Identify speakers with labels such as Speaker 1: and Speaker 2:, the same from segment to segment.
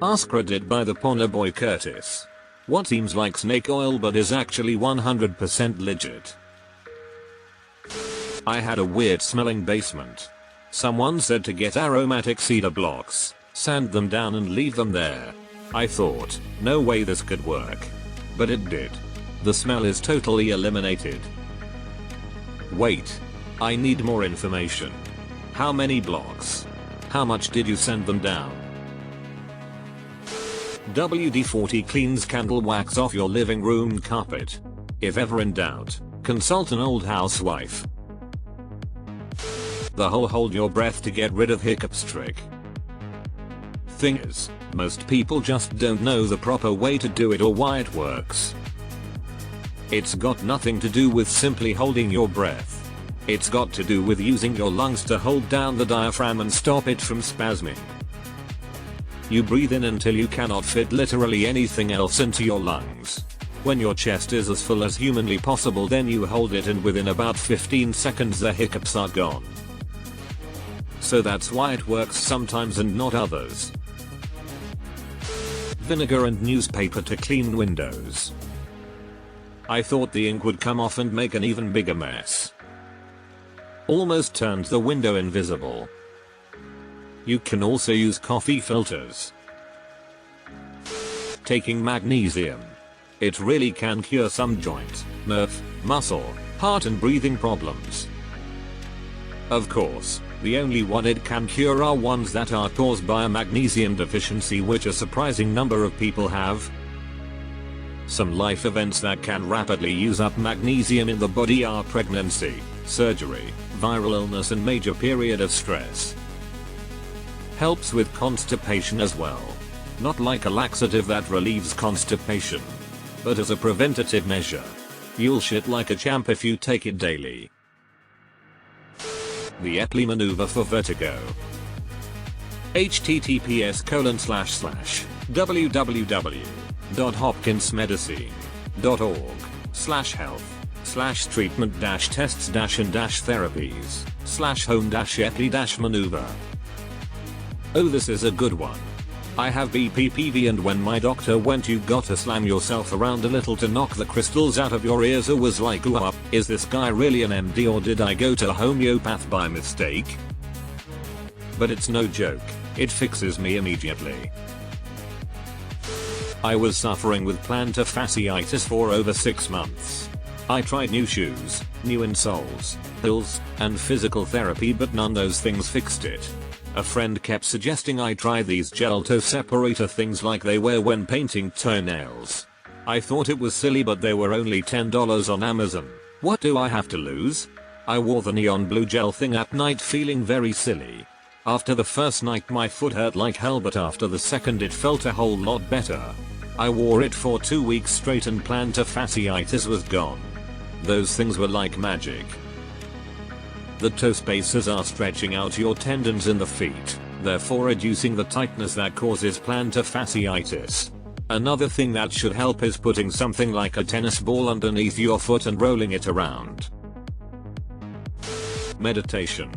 Speaker 1: AskReddit by the Porno Boy Curtis. What seems like snake oil but is actually 100% legit. I had a weird smelling basement. Someone said to get aromatic cedar blocks, sand them down and leave them there. I thought, no way this could work. But it did. The smell is totally eliminated. Wait. I need more information. How many blocks? How much did you send them down? WD-40 cleans candle wax off your living room carpet. If ever in doubt, consult an old housewife. The whole hold your breath to get rid of hiccups trick. Thing is, most people just don't know the proper way to do it or why it works. It's got nothing to do with simply holding your breath. It's got to do with using your lungs to hold down the diaphragm and stop it from spasming. You breathe in until you cannot fit literally anything else into your lungs. When your chest is as full as humanly possible, then you hold it, and within about 15 seconds the hiccups are gone. So that's why it works sometimes and not others. Vinegar and newspaper to clean windows. I thought the ink would come off and make an even bigger mess. Almost turned the window invisible. You can also use coffee filters. Taking magnesium. It really can cure some joint, nerve, muscle, heart and breathing problems. Of course, the only one it can cure are ones that are caused by a magnesium deficiency, which a surprising number of people have. Some life events that can rapidly use up magnesium in the body are pregnancy, surgery, viral illness and major period of stress. Helps with constipation as well. Not like a laxative that relieves constipation, but as a preventative measure. You'll shit like a champ if you take it daily. The Epley maneuver for vertigo. https://www.hopkins-medicine.org/health/treatment-tests-therapies/home-epley-maneuver. Oh, this is a good one. I have BPPV, and when my doctor went, you gotta slam yourself around a little to knock the crystals out of your ears, I was like, ooh, is this guy really an MD or did I go to a homeopath by mistake? But it's no joke, it fixes me immediately. I was suffering with plantar fasciitis for over 6 months. I tried new shoes, new insoles, pills, and physical therapy, but none of those things fixed it. A friend kept suggesting I try these gel toe separator things like they wear when painting toenails. I thought it was silly, but they were only $10 on Amazon. What do I have to lose? I wore the neon blue gel thing at night feeling very silly. After the first night my foot hurt like hell, but after the second it felt a whole lot better. I wore it for 2 weeks straight and plantar fasciitis was gone. Those things were like magic. The toe spacers are stretching out your tendons in the feet, therefore reducing the tightness that causes plantar fasciitis. Another thing that should help is putting something like a tennis ball underneath your foot and rolling it around. Meditation.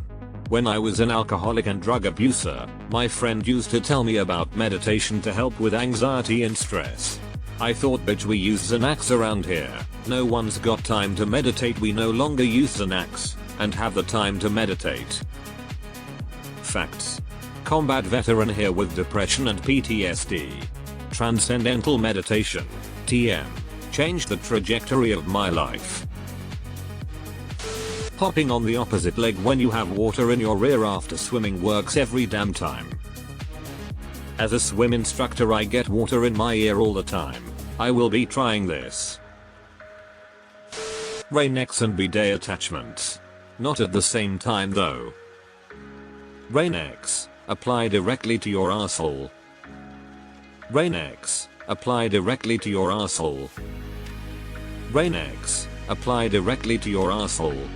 Speaker 1: When I was an alcoholic and drug abuser, my friend used to tell me about meditation to help with anxiety and stress. I thought, bitch, we use Xanax around here. No one's got time to meditate. We no longer use Xanax and have the time to meditate. Facts. Combat veteran here with depression and PTSD. Transcendental meditation, TM, changed the trajectory of my life. Hopping on the opposite leg when you have water in your rear after swimming works every damn time. As a swim instructor, I get water in my ear all the time. I will be trying this. Rain-X and bidet attachments. Not at the same time though. Rain-X, apply directly to your asshole. Rain-X, apply directly to your asshole. Rain-X, apply directly to your asshole.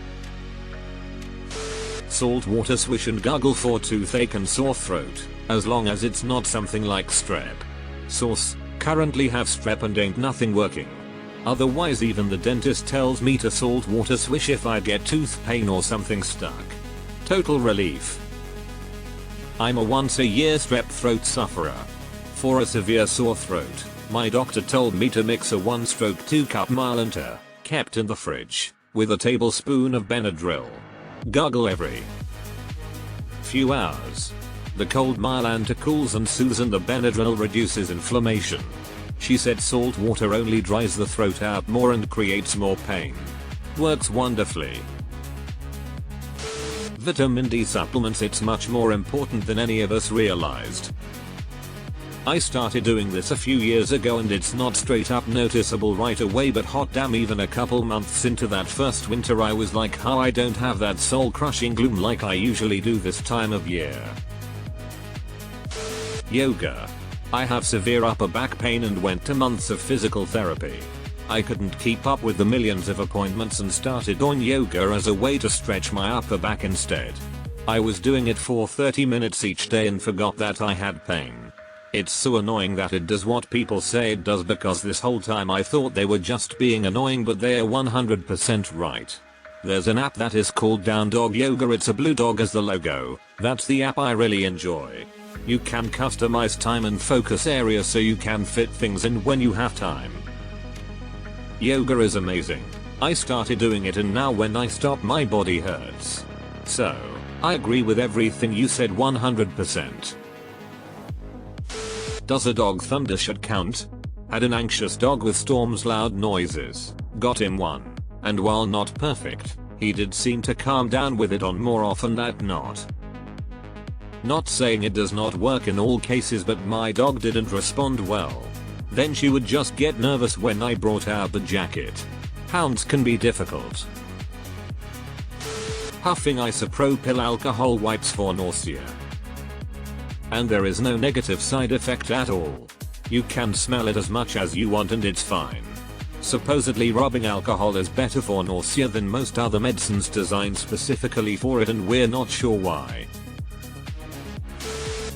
Speaker 1: Salt water swish and gargle for toothache and sore throat, as long as it's not something like strep. Source, currently have strep and ain't nothing working. Otherwise even the dentist tells me to salt water swish if I get tooth pain or something stuck. Total relief. I'm a once a year strep throat sufferer. for a severe sore throat, my doctor told me to mix a 1/2 cup Mentalhealth, kept in the fridge, with a tablespoon of Benadryl. Gargle every few hours. The cold Mentalhealth cools and soothes and the Benadryl reduces inflammation. She said salt water only dries the throat out more and creates more pain. Works wonderfully. Vitamin D supplements, it's much more important than any of us realized. I started doing this a few years ago and it's not straight up noticeable right away, but hot damn, even a couple months into that first winter I was like, how I don't have that soul crushing gloom like I usually do this time of year. Yoga. I have severe upper back pain and went to months of physical therapy. I couldn't keep up with the millions of appointments and started doing yoga as a way to stretch my upper back instead. I was doing it for 30 minutes each day and forgot that I had pain. It's so annoying that it does what people say it does, because this whole time I thought they were just being annoying, but they are 100% right. There's an app that is called Down Dog Yoga. It's a blue dog as the logo. That's the app I really enjoy. You can customize time and focus areas so you can fit things in when you have time. Yoga is amazing. I started doing it and now when I stop my body hurts. So, I agree with everything you said 100%. Does a dog thundershot count? Had an anxious dog with storms, loud noises. Got him one. And while not perfect, he did seem to calm down with it on more often than not. Not saying it does not work in all cases, but my dog didn't respond well. Then she would just get nervous when I brought out the jacket. Hounds can be difficult. Huffing isopropyl alcohol wipes for nausea. And there is no negative side effect at all. You can smell it as much as you want and it's fine. Supposedly rubbing alcohol is better for nausea than most other medicines designed specifically for it, and we're not sure why.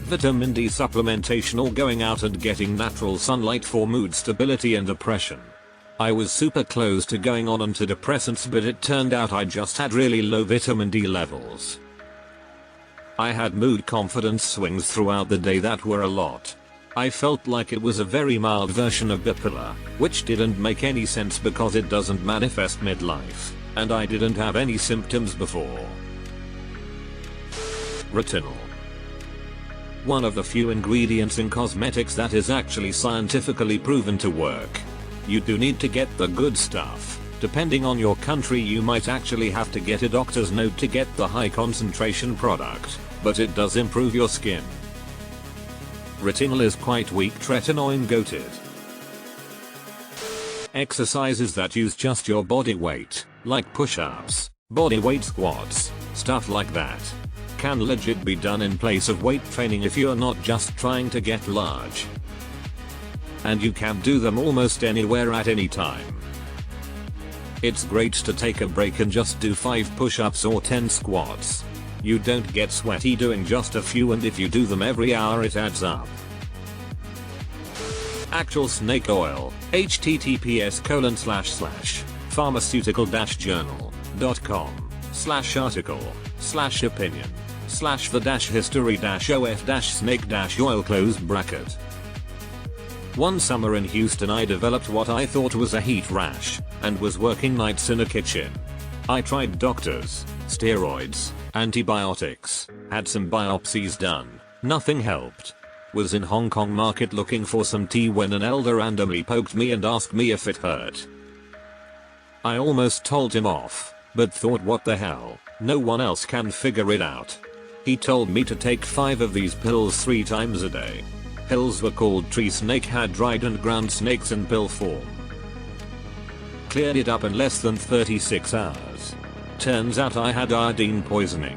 Speaker 1: Vitamin D supplementation or going out and getting natural sunlight for mood stability and depression. I was super close to going on antidepressants, but it turned out I just had really low vitamin D levels. I had mood confidence swings throughout the day that were a lot. I felt like it was a very mild version of bipolar, which didn't make any sense because it doesn't manifest midlife, and I didn't have any symptoms before. Retinol. One of the few ingredients in cosmetics that is actually scientifically proven to work. You do need to get the good stuff. Depending on your country, you might actually have to get a doctor's note to get the high concentration product, but it does improve your skin. Retinol is quite weak. Tretinoin goated. Exercises that use just your body weight, like push-ups, body weight squats, stuff like that, can legit be done in place of weight training if you're not just trying to get large. And you can do them almost anywhere at any time. It's great to take a break and just do 5 push-ups or 10 squats. You don't get sweaty doing just a few, and if you do them every hour it adds up. Actual snake oil. https://pharmaceutical-journal.com/article/the-history-of-snake-oil. One summer in Houston I developed what I thought was a heat rash, and was working nights in a kitchen. I tried doctors, steroids, antibiotics, had some biopsies done, nothing helped. Was in Hong Kong market looking for some tea when an elder randomly poked me and asked me if it hurt. I almost told him off, but thought, what the hell, no one else can figure it out. He told me to take 5 of these pills 3 times a day. Pills were called tree snake, had dried and ground snakes in pill form. Cleared it up in less than 36 hours. Turns out I had iodine poisoning.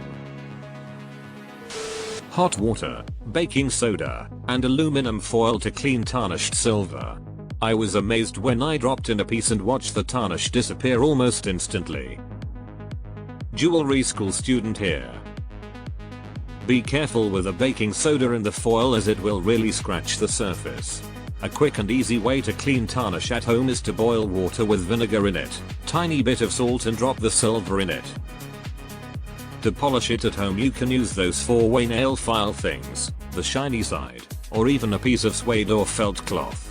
Speaker 1: Hot water, baking soda, and aluminum foil to clean tarnished silver. I was amazed when I dropped in a piece and watched the tarnish disappear almost instantly. Jewelry school student here. Be careful with the baking soda and the foil, as it will really scratch the surface. A quick and easy way to clean tarnish at home is to boil water with vinegar in it, tiny bit of salt, and drop the silver in it. To polish it at home you can use those 4-way nail file things, the shiny side, or even a piece of suede or felt cloth.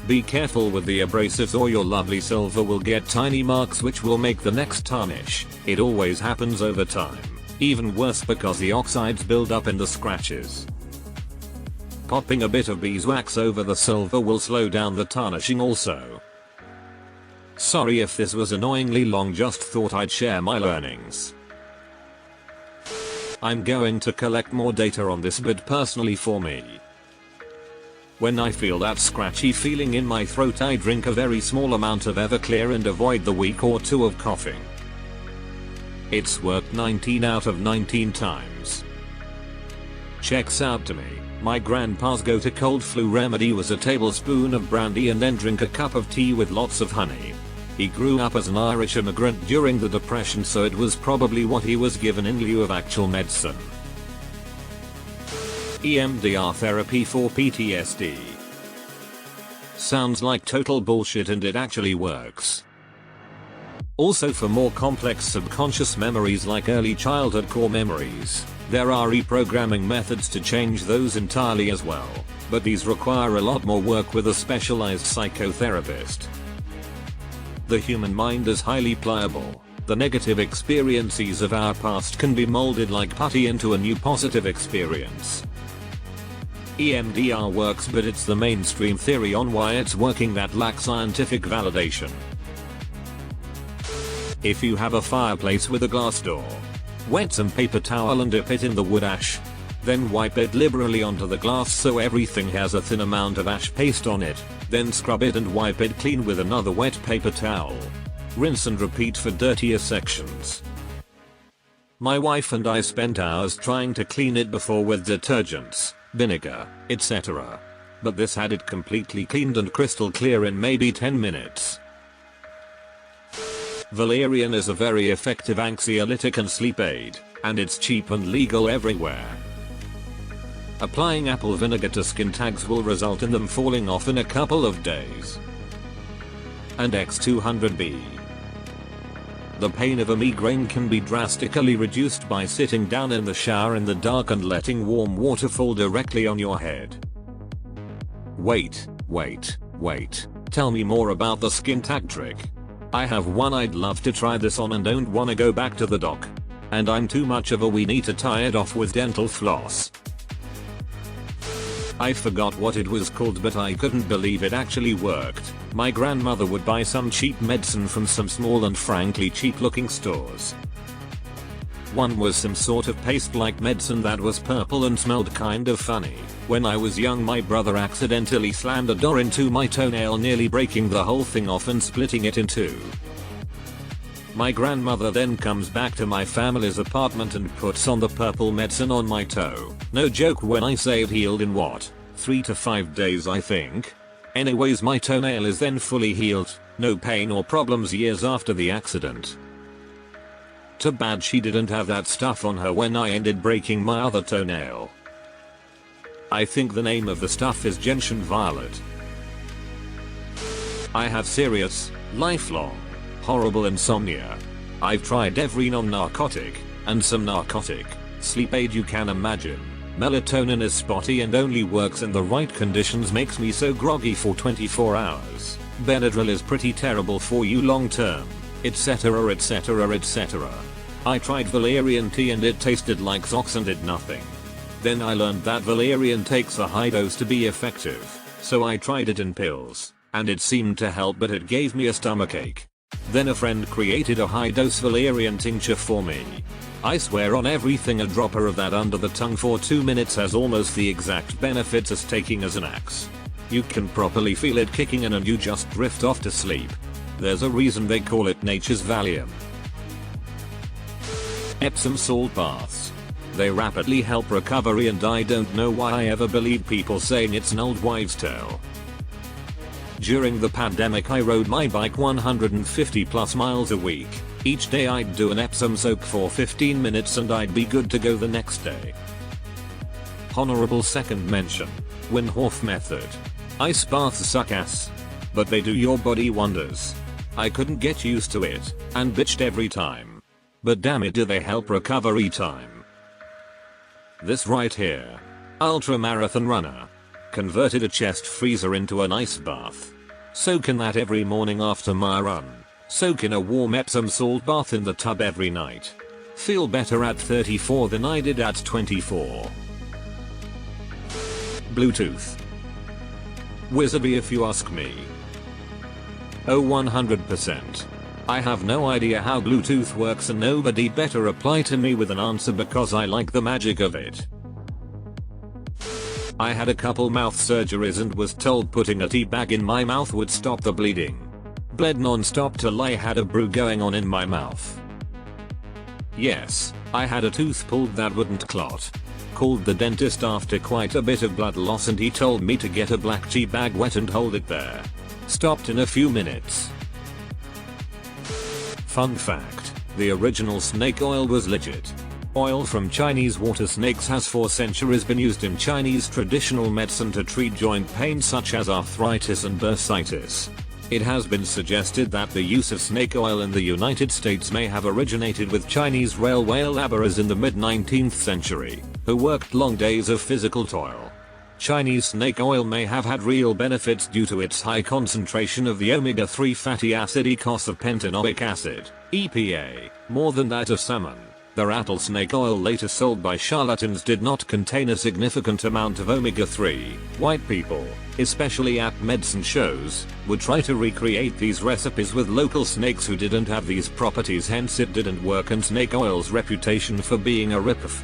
Speaker 1: Be careful with the abrasives or your lovely silver will get tiny marks which will make the next tarnish. It always happens over time. Even worse because the oxides build up in the scratches. Popping a bit of beeswax over the silver will slow down the tarnishing also. Sorry if this was annoyingly long, just thought I'd share my learnings. I'm going to collect more data on this, but personally for me, when I feel that scratchy feeling in my throat, I drink a very small amount of Everclear and avoid the week or two of coughing. It's worked 19 out of 19 times. Checks out to me. My grandpa's go-to cold flu remedy was a tablespoon of brandy and then drink a cup of tea with lots of honey. He grew up as an Irish immigrant during the Depression, so it was probably what he was given in lieu of actual medicine. EMDR therapy for PTSD. Sounds like total bullshit, and it actually works. Also, for more complex subconscious memories like early childhood core memories, there are reprogramming methods to change those entirely as well, but these require a lot more work with a specialized psychotherapist. The human mind is highly pliable. The negative experiences of our past can be molded like putty into a new positive experience. EMDR works, but it's the mainstream theory on why it's working that lacks scientific validation. If you have a fireplace with a glass door, wet some paper towel and dip it in the wood ash. Then wipe it liberally onto the glass so everything has a thin amount of ash paste on it. Then scrub it and wipe it clean with another wet paper towel. Rinse and repeat for dirtier sections. My wife and I spent hours trying to clean it before with detergents, vinegar, etc. But this had it completely cleaned and crystal clear in maybe 10 minutes. Valerian is a very effective anxiolytic and sleep aid, and it's cheap and legal everywhere. Applying apple vinegar to skin tags will result in them falling off in a couple of days. And X200B. The pain of a migraine can be drastically reduced by sitting down in the shower in the dark and letting warm water fall directly on your head. Wait. Tell me more about the skin tag trick. I have one I'd love to try this on and don't wanna go back to the doc. And I'm too much of a weenie to tie it off with dental floss. I forgot what it was called, but I couldn't believe it actually worked. My grandmother would buy some cheap medicine from some small and frankly cheap looking stores. One was some sort of paste-like medicine that was purple and smelled kind of funny. When I was young, my brother accidentally slammed a door into my toenail, nearly breaking the whole thing off and splitting it in two. My grandmother then comes back to my family's apartment and puts on the purple medicine on my toe. No joke when I say it healed in what? 3 to 5 days, I think. Anyways, my toenail is then fully healed, no pain or problems years after the accident. Too bad she didn't have that stuff on her when I ended breaking my other toenail. I think the name of the stuff is gentian violet. I have serious, lifelong, horrible insomnia. I've tried every non-narcotic, and some narcotic, sleep aid you can imagine. Melatonin is spotty and only works in the right conditions, makes me so groggy for 24 hours. Benadryl is pretty terrible for you long term, etc. etc. I tried valerian tea and it tasted like socks and did nothing. Then I learned that valerian takes a high dose to be effective, so I tried it in pills, and it seemed to help, but it gave me a stomachache. Then a friend created a high dose valerian tincture for me. I swear on everything, a dropper of that under the tongue for 2 minutes has almost the exact benefits as taking as an axe. You can properly feel it kicking in and you just drift off to sleep. There's a reason they call it nature's Valium. Epsom salt baths. They rapidly help recovery, and I don't know why I ever believed people saying it's an old wives' tale. During the pandemic I rode my bike 150 plus miles a week. Each day I'd do an Epsom soak for 15 minutes and I'd be good to go the next day. Honorable second mention. Wim Hof method. Ice baths suck ass, but they do your body wonders. I couldn't get used to it, and bitched every time. But damn it, do they help recovery time. This right here. Ultra marathon runner. converted a chest freezer into an ice bath. Soak in that every morning after my run. Soak in a warm Epsom salt bath in the tub every night. Feel better at 34 than I did at 24. Bluetooth. Wizardry if you ask me. Oh, 100%. I have no idea how Bluetooth works and nobody better reply to me with an answer because I like the magic of it. I had a couple mouth surgeries and was told putting a tea bag in my mouth would stop the bleeding. Bled non-stop till I had a brew going on in my mouth. Yes, I had a tooth pulled that wouldn't clot. Called the dentist after quite a bit of blood loss and he told me to get a black tea bag wet and hold it there. Stopped in a few minutes. Fun fact, the original snake oil was legit. Oil from Chinese water snakes has for centuries been used in Chinese traditional medicine to treat joint pain such as arthritis and bursitis. It has been suggested that the use of snake oil in the United States may have originated with Chinese railway laborers in the mid-19th century, who worked long days of physical toil. Chinese snake oil may have had real benefits due to its high concentration of the omega-3 fatty acid eicosapentaenoic acid, EPA, more than that of salmon. The rattlesnake oil later sold by charlatans did not contain a significant amount of omega-3. White people, especially at medicine shows, would try to recreate these recipes with local snakes who didn't have these properties, hence it didn't work, and snake oil's reputation for being a ripoff